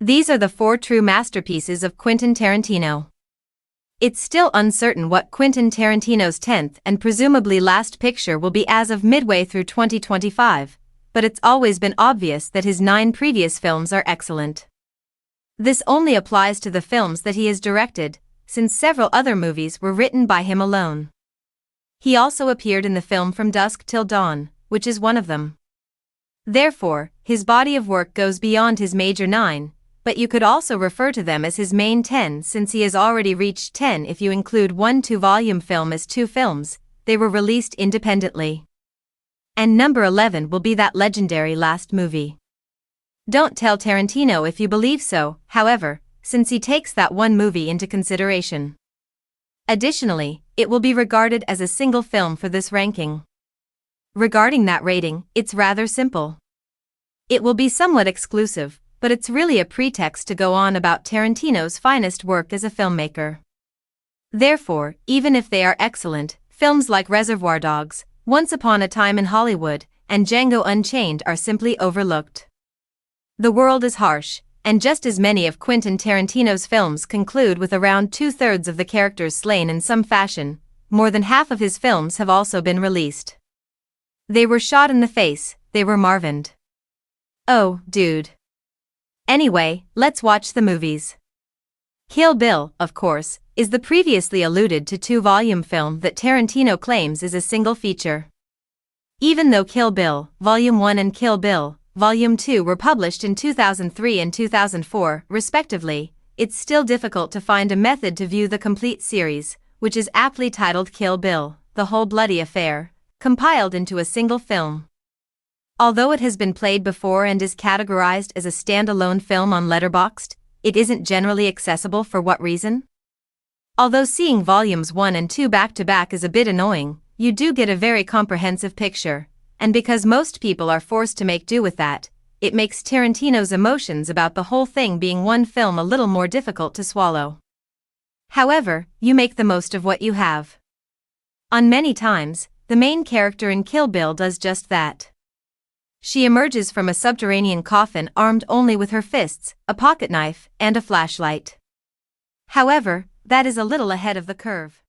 These are the 4 true masterpieces of Quentin Tarantino. It's still uncertain what Quentin Tarantino's 10th and presumably last picture will be as of midway through 2025, but it's always been obvious that his 9 previous films are excellent. This only applies to the films that he has directed, since several other movies were written by him alone. He also appeared in the film From Dusk Till Dawn, which is one of them. Therefore, his body of work goes beyond his major 9, but you could also refer to them as his main 10 since he has already reached 10 if you include one 2-volume film as 2 films. They were released independently. And number 11 will be that legendary last movie. Don't tell Tarantino if you believe so, however, since he takes that one movie into consideration. Additionally, it will be regarded as a single film for this ranking. Regarding that rating, it's rather simple. It will be somewhat exclusive, but it's really a pretext to go on about Tarantino's finest work as a filmmaker. Therefore, even if they are excellent, films like Reservoir Dogs, Once Upon a Time in Hollywood, and Django Unchained are simply overlooked. The world is harsh, and just as many of Quentin Tarantino's films conclude with around 2/3 of the characters slain in some fashion, more than half of his films have also been released. They were shot in the face, they were Marvined. Oh, dude. Anyway, let's watch the movies. Kill Bill, of course, is the previously alluded to 2-volume film that Tarantino claims is a single feature. Even though Kill Bill, Volume 1 and Kill Bill, Volume 2 were published in 2003 and 2004, respectively, it's still difficult to find a method to view the complete series, which is aptly titled Kill Bill, The Whole Bloody Affair, compiled into a single film. Although it has been played before and is categorized as a standalone film on Letterboxd, it isn't generally accessible. For what reason? Although seeing volumes 1 and 2 back-to-back is a bit annoying, you do get a very comprehensive picture, and because most people are forced to make do with that, it makes Tarantino's emotions about the whole thing being one film a little more difficult to swallow. However, you make the most of what you have. On many times, the main character in Kill Bill does just that. She emerges from a subterranean coffin armed only with her fists, a pocket knife, and a flashlight. However, that is a little ahead of the curve.